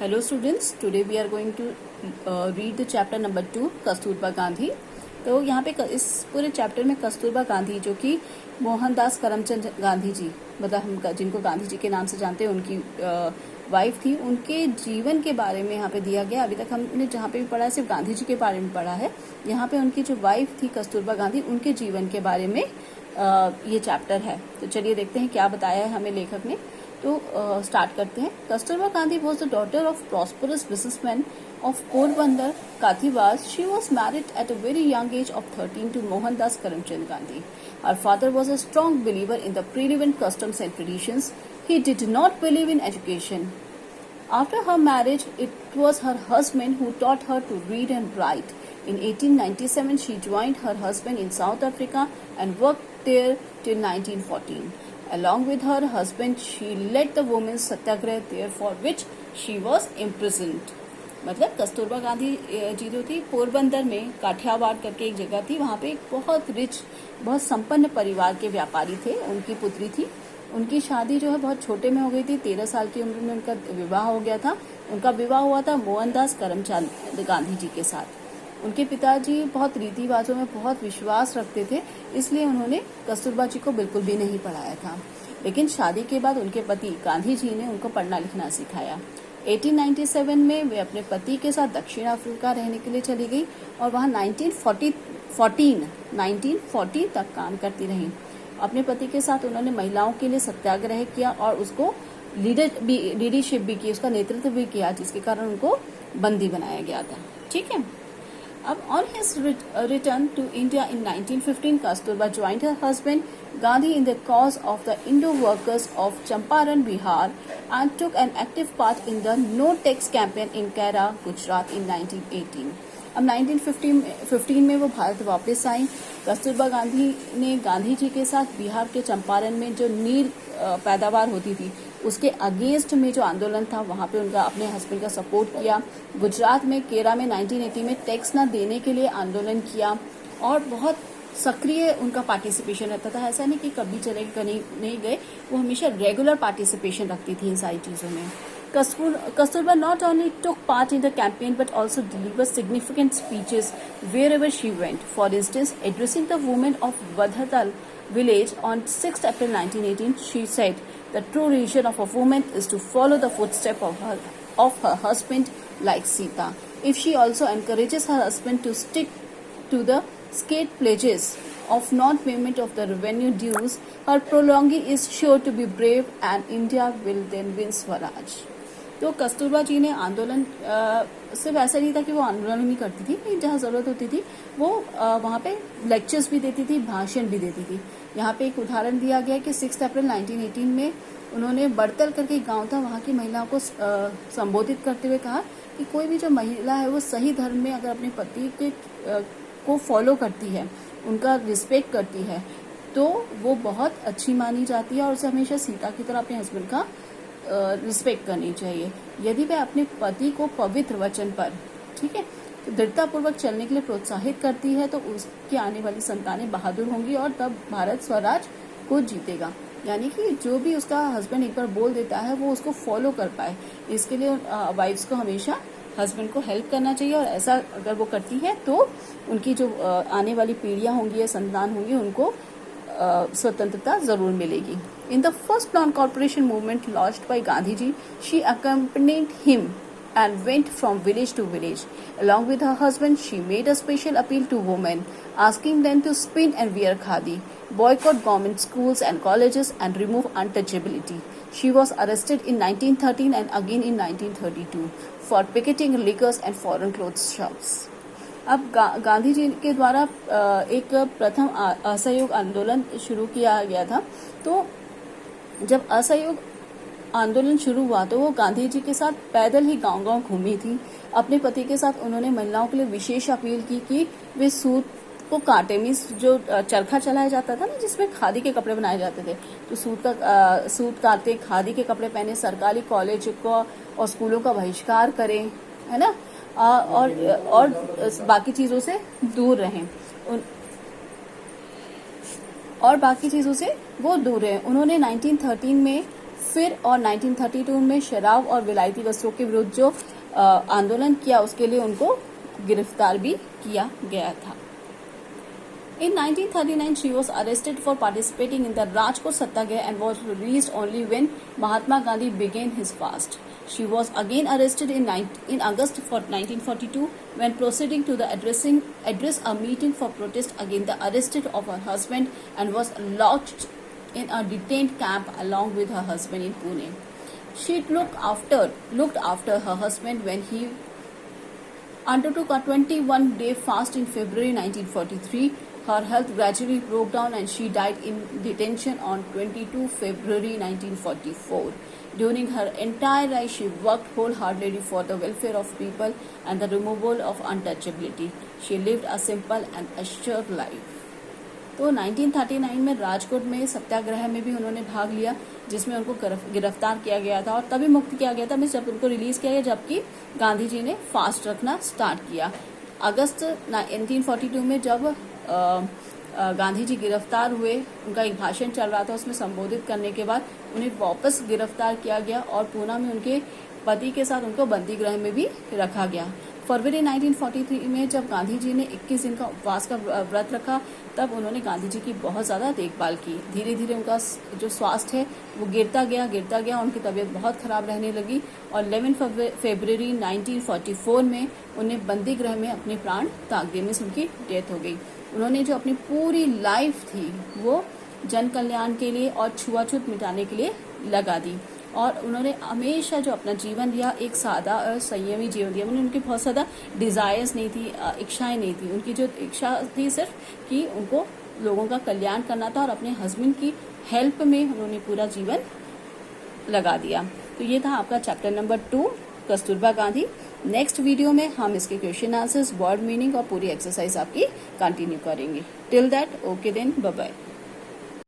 Hello students, today we are going to read the chapter number 2 Kasturba Gandhi. तो यहाँ पे इस पूरे चैप्टर में कस्तूरबा गांधी जो कि मोहनदास करमचंद गांधी जी मतलब हम जिनको गांधी जी के नाम से जानते हैं उनकी वाइफ थी, उनके जीवन के बारे में यहाँ पे दिया गया। अभी तक हमने जहाँ पे भी पढ़ा है सिर्फ गांधी जी के बारे में पढ़ा है। यहाँ पे उनकी जो वाइफ थी कस्तूरबा गांधी, उनके जीवन के बारे में ये चैप्टर है। तो चलिए देखते हैं क्या बताया है हमें लेखक ने। तो स्टार्ट करते हैं। Kasturba Gandhi was the daughter of prosperous businessman of Porbandar Kathiawar. She was married at a very young age of 13 to Mohandas Karamchand Gandhi. Her father was a strong believer in the prevailing customs and traditions. He did not believe in education. After her marriage, it was her husband who taught her to read and write. In 1897, she joined her husband in South Africa and worked there till 1914. Along with her husband, she led the women's satyagraha there, for which she was imprisoned. मतलब कस्तूरबा गांधी जी जो थी पोरबंदर में काठियावाड़ करके एक जगह थी, वहाँ पे एक बहुत रिच बहुत संपन्न परिवार के व्यापारी थे, उनकी पुत्री थी। उनकी शादी जो है बहुत छोटे में हो गई थी, 13 साल की उम्र में उनका विवाह हो गया था। उनका विवाह हुआ था मोहनदास करमचंद गांधी जी के साथ। उनके पिताजी बहुत रीति रिवाजों में बहुत विश्वास रखते थे, इसलिए उन्होंने कस्तूरबा जी को बिल्कुल भी नहीं पढ़ाया था। लेकिन शादी के बाद उनके पति गांधी जी ने उनको पढ़ना लिखना सिखाया। 1897 में वे अपने पति के साथ दक्षिण अफ्रीका रहने के लिए चली गई और वहां 1940 तक काम करती रही। अपने पति के साथ उन्होंने महिलाओं के लिए सत्याग्रह किया और उसको लीडरशिप भी की, उसका नेतृत्व भी किया, जिसके कारण उनको बंदी बनाया गया था। ठीक है। अब on his return to India in 1915, Kasturba joined her husband Gandhi in the cause of the Indo workers of Champaran, Bihar, and took an active part in the No Tax campaign in Kaira, Gujarat in 1918. अब 1915 में वो भारत वापस आई। कस्तूरबा गांधी ने गांधी जी के साथ बिहार के चंपारण में जो नील पैदावार होती थी उसके अगेंस्ट में जो आंदोलन था वहां पे उनका अपने हस्बैंड का सपोर्ट किया। गुजरात में केरा में 1980 में टैक्स न देने के लिए आंदोलन किया और बहुत सक्रिय उनका पार्टिसिपेशन रहता था। ऐसा नहीं कि कभी चले कहीं नहीं गए, वो हमेशा रेगुलर पार्टिसिपेशन रखती थी इन सारी चीजों में। Kasturba not only took part in the campaign but also delivered significant speeches wherever she went. For instance, addressing the women of Vadhatal village on 6th April 1918, she said, "The true religion of a woman is to follow the footsteps of her husband like Sita. If she also encourages her husband to stick to the state pledges of non-payment of the revenue dues, her prolonging is sure to be brave and India will then win Swaraj." तो कस्तूरबा जी ने आंदोलन सिर्फ ऐसा नहीं था कि वो आंदोलन ही करती थी, जहाँ जरूरत होती थी वो वहाँ पे लेक्चर्स भी देती थी, भाषण भी देती थी। यहाँ पे एक उदाहरण दिया गया कि 6 अप्रैल 1918 में उन्होंने बड़तल करके एक गांव था, वहाँ की महिलाओं को संबोधित करते हुए कहा कि कोई भी जो महिला है वो सही धर्म में अगर अपने पति के को फॉलो करती है, उनका रिस्पेक्ट करती है, तो वो बहुत अच्छी मानी जाती है और उसे हमेशा सीता की तरह अपने हस्बैंड का रिस्पेक्ट करनी चाहिए। यदि वह अपने पति को पवित्र वचन पर, ठीक है, तो दृढ़तापूर्वक चलने के लिए प्रोत्साहित करती है, तो उसकी आने वाली संतानें बहादुर होंगी और तब भारत स्वराज को जीतेगा। यानी कि जो भी उसका हस्बैंड एक बार बोल देता है वो उसको फॉलो कर पाए, इसके लिए वाइफ्स को हमेशा हस्बैंड को हेल्प करना चाहिए और ऐसा अगर वो करती है तो उनकी जो आने वाली पीढ़ियां होंगी या संतान होंगी उनको स्वतंत्रता जरूर मिलेगी। In the first non-corporation movement launched by Gandhiji, she accompanied him and went from village to village. Along with her husband, she made a special appeal to women, asking them to spin and wear khadi, boycott government schools and colleges, and remove untouchability. She was arrested in 1913 and again in 1932 for picketing liquors and foreign clothes shops. अब गांधी जी के द्वारा एक प्रथम असहयोग आंदोलन शुरू किया गया था। तो जब असहयोग आंदोलन शुरू हुआ तो वो गांधी जी के साथ पैदल ही गांव-गांव घूमी थी। अपने पति के साथ उन्होंने महिलाओं के लिए विशेष अपील की कि वे सूत को काटे, मीन्स जो चरखा चलाया जाता था ना जिसमें खादी के कपड़े बनाए जाते थे, तो सूत काटे, खादी के कपड़े पहने, सरकारी कॉलेज को और स्कूलों का बहिष्कार करें, है ना, और बाकी चीजों से दूर रहें और बाकी चीजों से वो दूर रहे। उन्होंने 1913 में फिर और 1932 में शराब और विलायती वस्त्रों के विरुद्ध जो आंदोलन किया उसके लिए उनको गिरफ्तार भी किया गया था। In 1939, she was arrested for participating in the Rajkot Satyagraha and was released only when Mahatma Gandhi began his fast. She was again arrested in August 1942 when proceeding to address a meeting for protest against the arrest of her husband and was lodged in a detained camp along with her husband in Pune. She looked after her husband when he undertook a 21-day fast in February 1943. Her health gradually broke down and she died in detention on 22 February 1944. During her entire life, she worked wholeheartedly for the welfare of people and the removal of untouchability. She lived a simple and assured life. तो 1939 में राजकोट में सत्याग्रह में भी उन्होंने भाग लिया, जिसमें उनको गिरफ्तार किया गया था और तभी मुक्त किया गया था जब उनको रिलीज किया गया, जबकि गांधी जी ने फास्ट रखना स्टार्ट किया। अगस्त 1942 में जब गांधी जी गिरफ्तार हुए, उनका एक भाषण चल रहा था, उसमें संबोधित करने के बाद उन्हें वापस गिरफ्तार किया गया और पूना में उनके पति के साथ उनको बंदी गृह में भी रखा गया। फरवरी 1943 में जब गांधी जी ने 21 दिन का उपवास का व्रत रखा, तब उन्होंने गांधी जी की बहुत ज़्यादा देखभाल की। धीरे धीरे उनका जो स्वास्थ्य है वो गिरता गया, उनकी तबीयत बहुत खराब रहने लगी और 11 फरवरी 1944 में उन्हें बंदी गृह में अपने प्राण त्याग दिए, मीन्स उनकी डेथ हो गई। उन्होंने जो अपनी पूरी लाइफ थी वो जन कल्याण के लिए और छुआछूत मिटाने के लिए लगा दी और उन्होंने हमेशा जो अपना जीवन दिया एक सादा और संयमी जीवन दिया। उनकी बहुत ज़्यादा डिज़ायर्स नहीं थी, इच्छाएं नहीं थी। उनकी जो इच्छा थी सिर्फ कि उनको लोगों का कल्याण करना था और अपने हस्बैंड की हेल्प में उन्होंने पूरा जीवन लगा दिया। तो ये था आपका chapter number 2 Kasturba Gandhi. Next video में हम इसके क्वेश्चन आंसर्स, वर्ड मीनिंग और पूरी एक्सरसाइज आपकी कंटिन्यू करेंगे। Till that okay then bye bye.